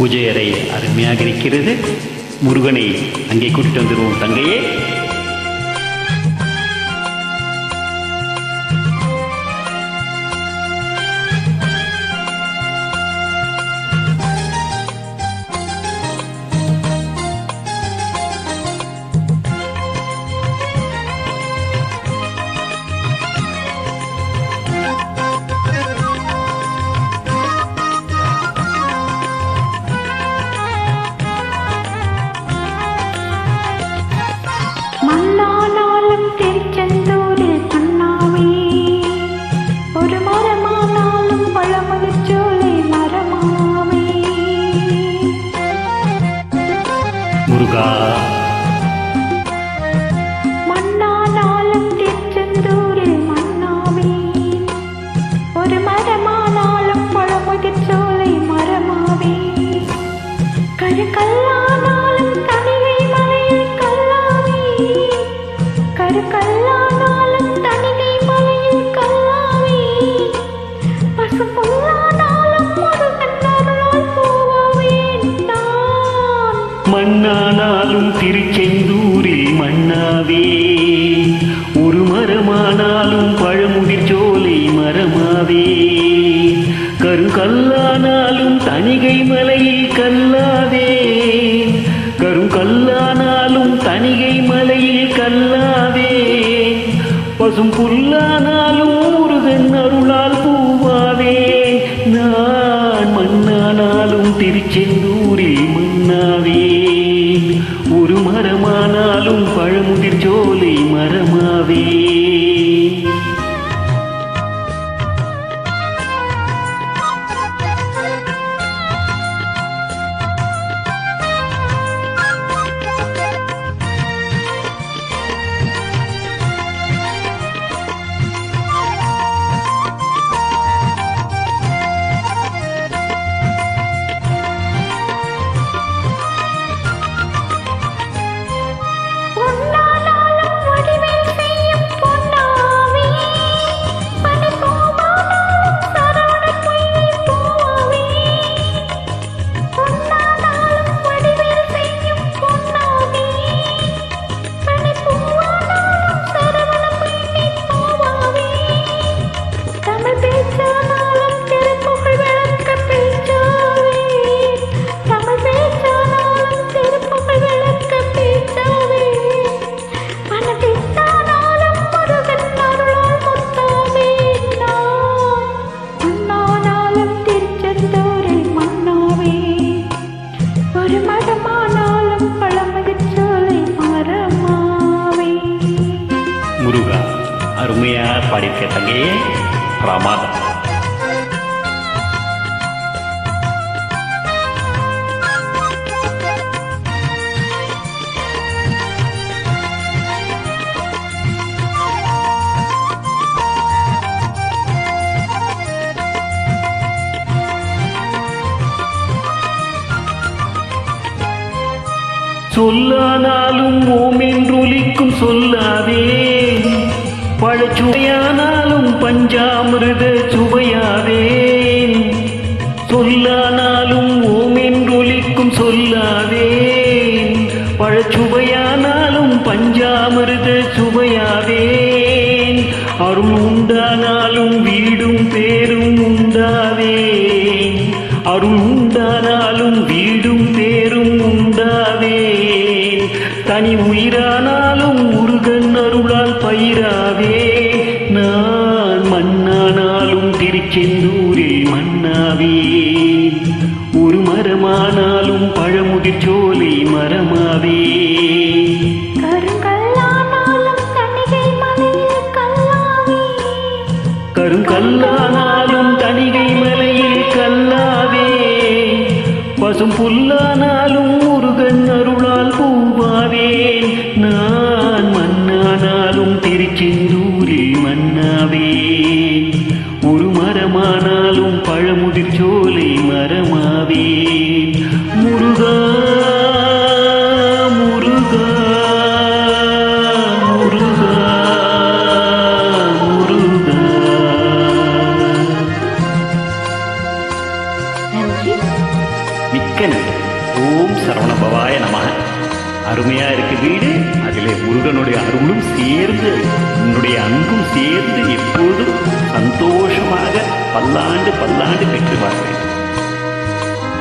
பூஜை அறை அருமையாக இருக்கிறது. முருகனை அங்கே கூட்டிட்டு வந்துடுவோம் தங்கையே. மண்ணானாலும் திருச்செந்தூரில் கண்ணாவே, ஒரு மரமானாலும் பழமுதிர்ச்சோலை மரமாவே. முருகா மண்ணானாலும் திருச்செந்தூரில் மண்ணாவே, ஒரு மரமானாலும் பழமுதிர்ச்சோலை மரமாவே. கருக்கல்லானாலும் தனிகை மலையில் கல்லாவே, கருக்கல்லானாலும் தனிகை மலையில் கல்லாவே. பசும்புல்லானாலும் முருகன் அருளால் பூவாவேன் நான். மண்ணானாலும் திருச்செந்தூரில் மண்ணாவே, ஒரு மரமானாலும் பழமுதிர்ச்சோலை மரமாவே. கருங்கல்லானாலும் தணிகை மலையில் கல்லாவே, கருங்கல்லானாலும் தணிகை மலையில் கல்லாவே. பசும் புல்லானாலும் முருகன் அருளால் பூவாவே நான். மண்ணானாலும் திருச்செந்தூரில் மண்ணாவே, ஒரு மரமானாலும் பழமுதிர்ச்சோலை மரமாவே. பொன்னானாலும் வடிவேல் செய்யும் பொன்னாவே, பனிப்பூவானாலும் சரவணப் பொய்கைப் பூவாவே. பொன்னானாலும் வடிவேல் செய்யும் பொன்னாவே, பனிப்பூவானாலும் சரவணப் பொய்கைப் பூவாவே. தமிழ் பேச்சானாலும் திருப்புகழ் விளக்க பேச்சாவே, தமிழ் பேச்சானாலும் திருப்புகழ் விளக்க பேச்சாவே. மனதித்தானாலும் முருகன் அருளால் முத்தாவே நான். மண்ணானாலும் திருச்செந்தூரில் மண்ணாவே, ஒரு மரமானாலும் பழமுதிர்ச்சோலை மரமாவே. முருகா அருமையா பாடியிருக்க தங்கையே, பிரமாதம். சொல்லானாலும் ஓமென்றொலிக்கும் சொல்லாவே, பழச்சுவையானாலும் பஞ்சாமிர்த சுவையாவே. சொல்லானாலும் ஓமென்றொலிக்கும் சொல்லாவே, பழச்சுவையானாலும் பஞ்சாமிர்த சுவையாவே. அருள் உண்டானாலும் வீடும் பேரும் உண்டாவே, அருள் உண்டானாலும் வீடும் பேரும் உண்டாவே. தனி உயிரானாலும் முருகன் அருளால் பயிராவே நான். மண்ணானாலும் திருச்செந்தூரில் மண்ணாவே, ஒரு மரமானாலும் பழமுதிர்ச்சோலை மரமாவே. கருங்கல்லானாலும் தணிகை மலையில் கல்லாவே, கருங்கல்லானாலும் தணிகை மலையில் கல்லாவே. பசும் புல்லானாலும் முருகன் அருளால் பூவாவே நான். மண்ணானாலும் திருச்செந்தூரில் மண்ணாவே, ஒரு மரமானாலும் பழமுதிர்ச்சோலை மரமாவே. முருகா முருகா முருகா முருகா. நன்றி. மிக்க நன்றி. ஓம் சரவணபவாய நமக. அருமையா இருக்கு வீடு. அதிலே முருகனுடைய அருளும் சேர்ந்து உன்னுடைய அன்பும் சேர்ந்து எப்போதும் சந்தோஷமாக பல்லாண்டு பல்லாண்டு பெற்று வாழ வேண்டும்.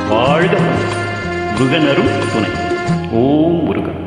வாழ்க முருகன் அருள் துணை. ஓம் முருகன்.